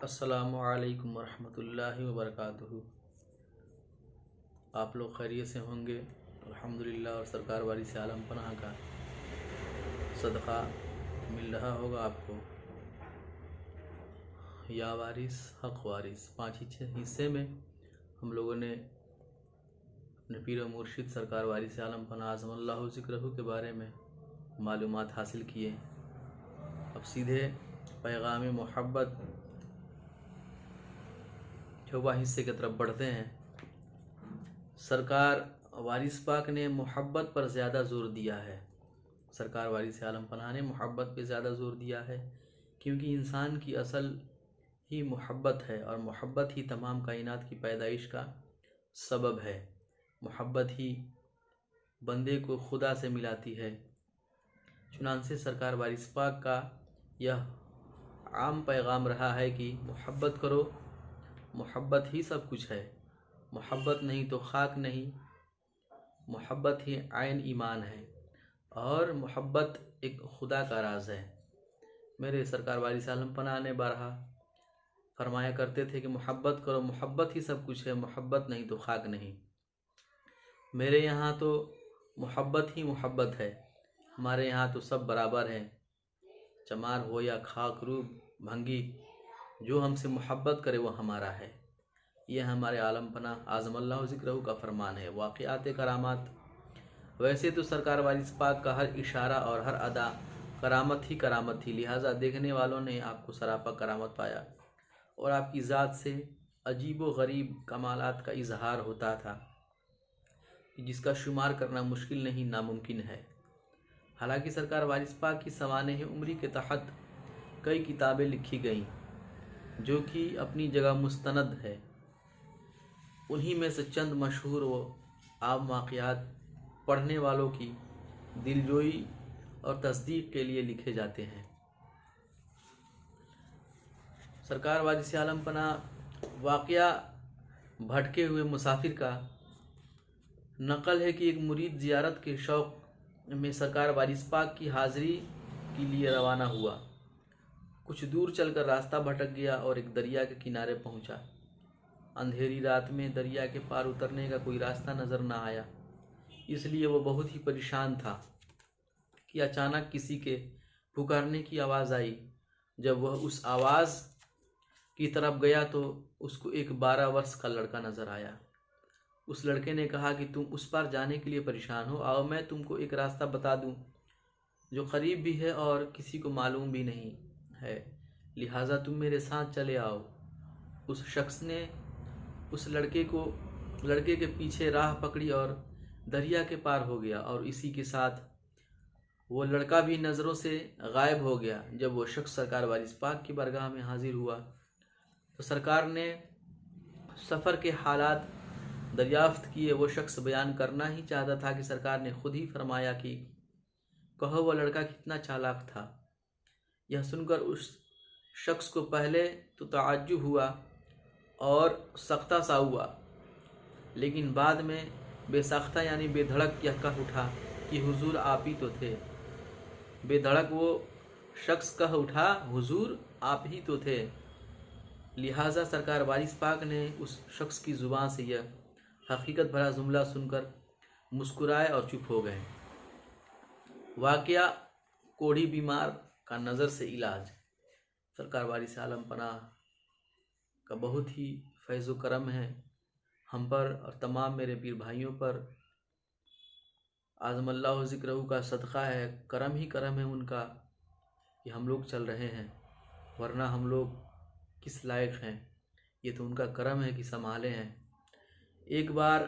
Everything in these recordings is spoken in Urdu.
السلام علیکم ورحمۃ اللہ وبرکاتہ۔ آپ لوگ خیریت سے ہوں گے الحمدللہ، اور سرکار وارث عالم پناہ کا صدقہ مل رہا ہوگا آپ کو۔ یا وارث حق وارث 5 حصے میں ہم لوگوں نے اپنے پیر و مرشد سرکار وارث عالم پناہ اعظم اللہ ذکرہ کے بارے میں معلومات حاصل کیے۔ اب سیدھے پیغام محبت 14 حصے کی طرف بڑھتے ہیں۔ سرکار وارث پاک نے محبت پر زیادہ زور دیا ہے۔ سرکار وارث عالم پناہ نے محبت پہ زیادہ زور دیا ہے، کیونکہ انسان کی اصل ہی محبت ہے، اور محبت ہی تمام کائنات کی پیدائش کا سبب ہے۔ محبت ہی بندے کو خدا سے ملاتی ہے۔ چنانچہ سرکار وارث پاک کا یہ عام پیغام رہا ہے کہ محبت کرو، محبت ہی سب کچھ ہے۔ محبت نہیں تو خاک نہیں، محبت ہی عین ایمان ہے، اور محبت ایک خدا کا راز ہے۔ میرے سرکار وارث عالم پناہ نے بارہا فرمایا کرتے تھے کہ محبت کرو، محبت ہی سب کچھ ہے، محبت نہیں تو خاک نہیں۔ میرے یہاں تو محبت ہی محبت ہے، ہمارے یہاں تو سب برابر ہیں، چمار ہو یا خاک روب بھنگی، جو ہم سے محبت کرے وہ ہمارا ہے۔ یہ ہمارے عالم پناہ اعظم اللہ ذکرہ کا فرمان ہے۔ واقعات کرامات، ویسے تو سرکار وارث پاک کا ہر اشارہ اور ہر ادا کرامت ہی کرامت تھی، لہٰذا دیکھنے والوں نے آپ کو سراپا کرامت پایا، اور آپ کی ذات سے عجیب و غریب کمالات کا اظہار ہوتا تھا، جس کا شمار کرنا مشکل نہیں، ناممکن ہے۔ حالانکہ سرکار وارث پاک کی سوانح عمری کے تحت کئی کتابیں لکھی گئیں جو کہ اپنی جگہ مستند ہے۔ انہی میں سے چند مشہور و عام واقعات پڑھنے والوں کی دلجوئی اور تصدیق کے لیے لکھے جاتے ہیں۔ سرکار وارث عالم پناہ واقعہ بھٹکے ہوئے مسافر کا نقل ہے کہ ایک مرید زیارت کے شوق میں سرکار وارث پاک کی حاضری کے لیے روانہ ہوا۔ کچھ دور چل کر راستہ بھٹک گیا اور ایک دریا کے کنارے پہنچا۔ اندھیری رات میں دریا کے پار اترنے کا کوئی راستہ نظر نہ آیا، اس لیے وہ بہت ہی پریشان تھا کہ اچانک کسی کے پکارنے کی آواز آئی۔ جب وہ اس آواز کی طرف گیا تو اس کو ایک 12 برس کا لڑکا نظر آیا۔ اس لڑکے نے کہا کہ تم اس پار جانے کے لیے پریشان ہو، آؤ میں تم کو ایک راستہ بتا دوں جو قریب بھی ہے اور کسی کو معلوم بھی نہیں ہے، لہٰذا تم میرے ساتھ چلے آؤ۔ اس شخص نے اس لڑکے کے پیچھے راہ پکڑی اور دریا کے پار ہو گیا، اور اسی کے ساتھ وہ لڑکا بھی نظروں سے غائب ہو گیا۔ جب وہ شخص سرکار وارث پاک کی بارگاہ میں حاضر ہوا تو سرکار نے سفر کے حالات دریافت کیے۔ وہ شخص بیان کرنا ہی چاہتا تھا کہ سرکار نے خود ہی فرمایا کہ کہو وہ لڑکا کتنا چالاک تھا۔ یہ سن کر اس شخص کو پہلے تو تعجب ہوا اور سختہ سا ہوا، لیکن بعد میں بے ساختہ یعنی بے دھڑک یہ کہہ اٹھا کہ حضور آپ ہی تو تھے۔ بے دھڑک وہ شخص کہہ اٹھا حضور آپ ہی تو تھے۔ لہٰذا سرکار وارث پاک نے اس شخص کی زبان سے یہ حقیقت بھرا جملہ سن کر مسکرائے اور چپ ہو گئے۔ واقعہ کوڑھی بیمار کا نظر سے علاج۔ سرکار وارث عالم پناہ کا بہت ہی فیض و کرم ہے ہم پر اور تمام میرے پیر بھائیوں پر۔ اعظم اللہ ذکرہ کا صدقہ ہے، کرم ہی کرم ہے ان کا کہ ہم لوگ چل رہے ہیں، ورنہ ہم لوگ کس لائق ہیں؟ یہ تو ان کا کرم ہے کہ سنبھالے ہیں۔ ایک بار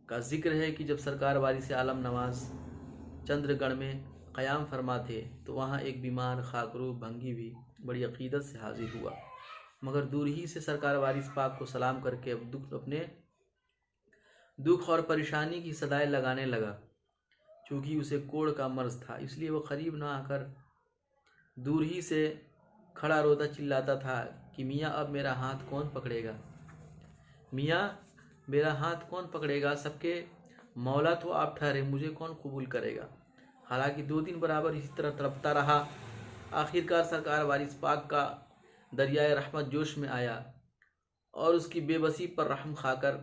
کا ذکر ہے کہ جب سرکار وارث عالم نواز چندر گڑھ میں قیام فرما تھے تو وہاں ایک بیمار خاکرو بھنگی بھی بڑی عقیدت سے حاضر ہوا، مگر دور ہی سے سرکار وارث پاک کو سلام کر کے اپنے دکھ اور پریشانی کی صدائیں لگانے لگا۔ چونکہ اسے کوڑ کا مرض تھا، اس لیے وہ قریب نہ آ کر دور ہی سے کھڑا روتا چلاتا تھا کہ میاں اب میرا ہاتھ کون پکڑے گا، میاں میرا ہاتھ کون پکڑے گا، سب کے مولا تو آپ ٹھہرے، مجھے کون قبول کرے گا۔ حالانکہ 2 دن برابر اسی طرح تڑپتا رہا۔ آخرکار سرکار وارث پاک کا دریائے رحمت جوش میں آیا اور اس کی بے بسی پر رحم کھا کر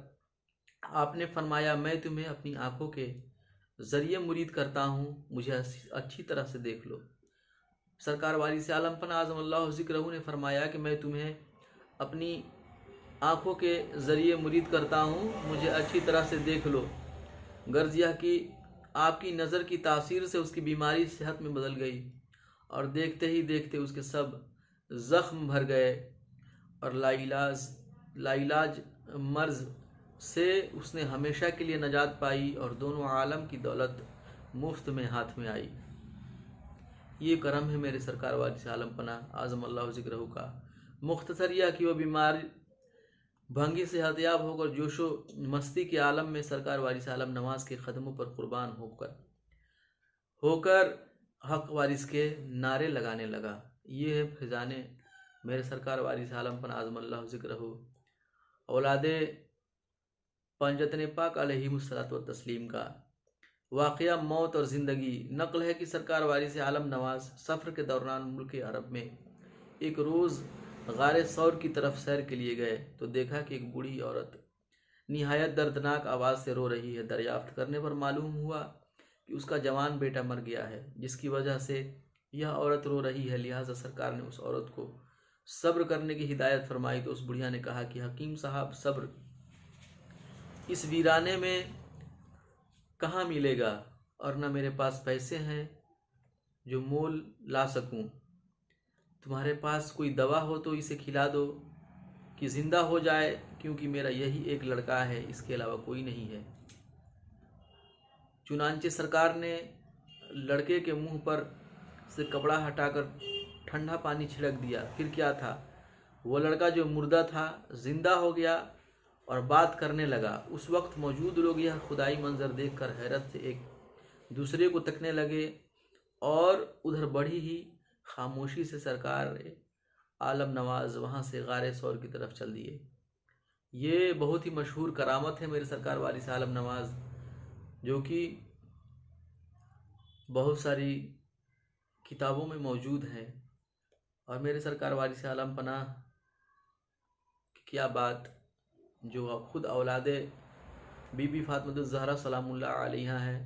آپ نے فرمایا میں تمہیں اپنی آنکھوں کے ذریعے مرید کرتا ہوں، مجھے اچھی طرح سے دیکھ لو۔ سرکار وارث عالم پناہ اعظم اللہ ذکرہ نے فرمایا کہ میں تمہیں اپنی آنکھوں کے ذریعے مرید کرتا ہوں، مجھے اچھی طرح سے دیکھ لو۔ غرض یہ کہ آپ کی نظر کی تاثیر سے اس کی بیماری صحت میں بدل گئی اور دیکھتے ہی دیکھتے اس کے سب زخم بھر گئے اور لا علاج مرض سے اس نے ہمیشہ کے لیے نجات پائی اور دونوں عالم کی دولت مفت میں ہاتھ میں آئی۔ یہ کرم ہے میرے سرکار وارث عالم پناہ اعظم اللہ ذکرہ کا۔ مختصر یہ کہ وہ بیمار بھنگی سے صحتیاب ہو کر جوش و مستی کے عالم میں سرکار وارث عالم نواز کے قدموں پر قربان ہو کر حق وارث کے نعرے لگانے لگا۔ یہ ہے فیضان میرے سرکار وارث عالم پناہ اعظم اللہ ذکرہ اولاد پنجتن پاک علیہ الصلوۃ والتسلیم کا واقعہ موت اور زندگی۔ نقل ہے کہ سرکار وارث عالم نواز سفر کے دوران ملک عرب میں ایک روز غار ثور کی طرف سیر کے لیے گئے تو دیکھا کہ ایک بوڑھی عورت نہایت دردناک آواز سے رو رہی ہے۔ دریافت کرنے پر معلوم ہوا کہ اس کا جوان بیٹا مر گیا ہے، جس کی وجہ سے یہ عورت رو رہی ہے۔ لہٰذا سرکار نے اس عورت کو صبر کرنے کی ہدایت فرمائی تو اس بڑھیا نے کہا کہ حکیم صاحب صبر اس ویرانے میں کہاں ملے گا، اور نہ میرے پاس پیسے ہیں جو مول لا سکوں۔ تمہارے پاس کوئی دوا ہو تو اسے کھلا دو کہ زندہ ہو جائے، کیونکہ میرا یہی ایک لڑکا ہے، اس کے علاوہ کوئی نہیں ہے۔ چنانچہ سرکار نے لڑکے کے منہ پر سے کپڑا ہٹا کر ٹھنڈا پانی چھڑک دیا۔ پھر کیا تھا، وہ لڑکا جو مردہ تھا زندہ ہو گیا اور بات کرنے لگا۔ اس وقت موجود لوگ یہ خدائی منظر دیکھ کر حیرت سے ایک دوسرے کو تکنے لگے اور ادھر بڑی ہی خاموشی سے سرکار عالم نواز وہاں سے غار ثور کی طرف چل دیے۔ یہ بہت ہی مشہور کرامت ہے میرے سرکار وارث عالم نواز، جو کہ بہت ساری کتابوں میں موجود ہے۔ اور میرے سرکار وارث عالم پناہ کی کیا بات، جو خود اولاد بی بی فاطمہ الزہرا سلام اللہ علیہا ہے،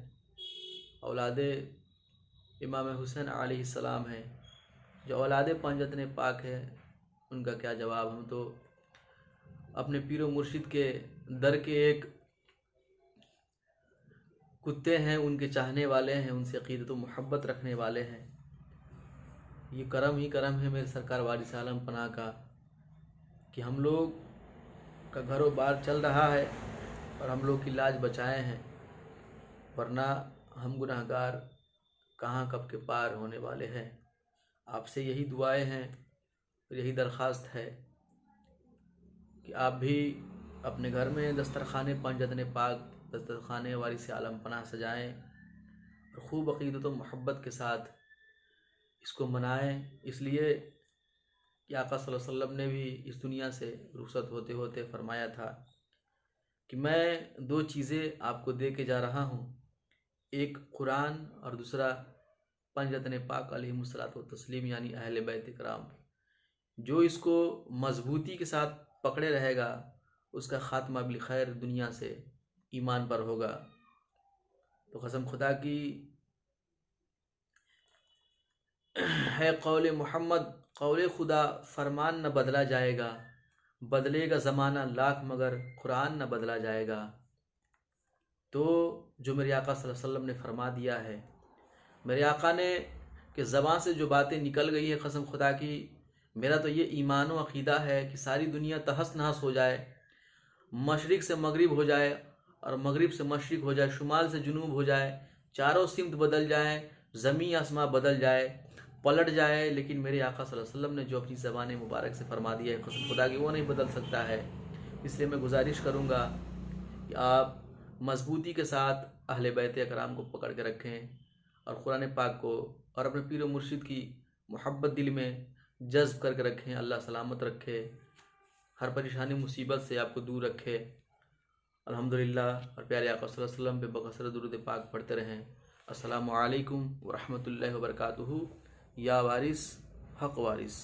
اولاد امام حسین علیہ السلام ہے، جو اولاد پنجتن پاک ہے، ان کا کیا جواب۔ ہم تو اپنے پیر و مرشد کے در کے ایک کتے ہیں، ان کے چاہنے والے ہیں، ان سے عقیدت و محبت رکھنے والے ہیں۔ یہ کرم ہی کرم ہے میرے سرکار وارث عالم پناہ کا کہ ہم لوگ کا گھر و بار چل رہا ہے اور ہم لوگ کی لاج بچائے ہیں، ورنہ ہم گناہگار کہاں کب کے پار ہونے والے ہیں۔ آپ سے یہی دعائیں ہیں اور یہی درخواست ہے کہ آپ بھی اپنے گھر میں دسترخوان پنجتن پاک، دسترخوان وارث عالم پناہ سجائیں اور خوب عقیدت و محبت کے ساتھ اس کو منائیں، اس لیے کہ آقا صلی اللہ علیہ وسلم نے بھی اس دنیا سے رخصت ہوتے ہوتے فرمایا تھا کہ میں دو چیزیں آپ کو دے کے جا رہا ہوں، ایک قرآن اور دوسرا پنجتن پاک علیہم الصلوۃ والتسلیم، یعنی اہل بیت کرام۔ جو اس کو مضبوطی کے ساتھ پکڑے رہے گا اس کا خاتمہ بالخیر دنیا سے ایمان پر ہوگا۔ تو قسم خدا کی ہے قول محمد، قول خدا فرمان نہ بدلا جائے گا، بدلے گا زمانہ لاکھ مگر قرآن نہ بدلا جائے گا۔ تو جو میرے آقا صلی اللہ علیہ وسلم نے فرما دیا ہے، میرے آقا نے کہ زبان سے جو باتیں نکل گئی ہے، قسم خدا کی میرا تو یہ ایمان و عقیدہ ہے کہ ساری دنیا تہس نہس ہو جائے، مشرق سے مغرب ہو جائے اور مغرب سے مشرق ہو جائے، شمال سے جنوب ہو جائے، چاروں سمت بدل جائیں، زمین آسماں بدل جائے، پلٹ جائے، لیکن میرے آقا صلی اللہ علیہ وسلم نے جو اپنی زبان مبارک سے فرما دیا ہے، قسم خدا کی وہ نہیں بدل سکتا ہے۔ اس لیے میں گزارش کروں گا کہ آپ مضبوطی کے ساتھ اہل بیت اکرام کو پکڑ کے رکھیں اور قرآن پاک کو اور اپنے پیر و مرشد کی محبت دل میں جذب کر کے رکھیں۔ اللہ سلامت رکھے، ہر پریشانی مصیبت سے آپ کو دور رکھے، الحمدللہ۔ اور پیارے آقا صلی اللہ علیہ وسلم پہ بکثرت درود پاک پڑھتے رہیں۔ السلام علیکم ورحمۃ اللہ وبرکاتہ۔ یا وارث حق وارث۔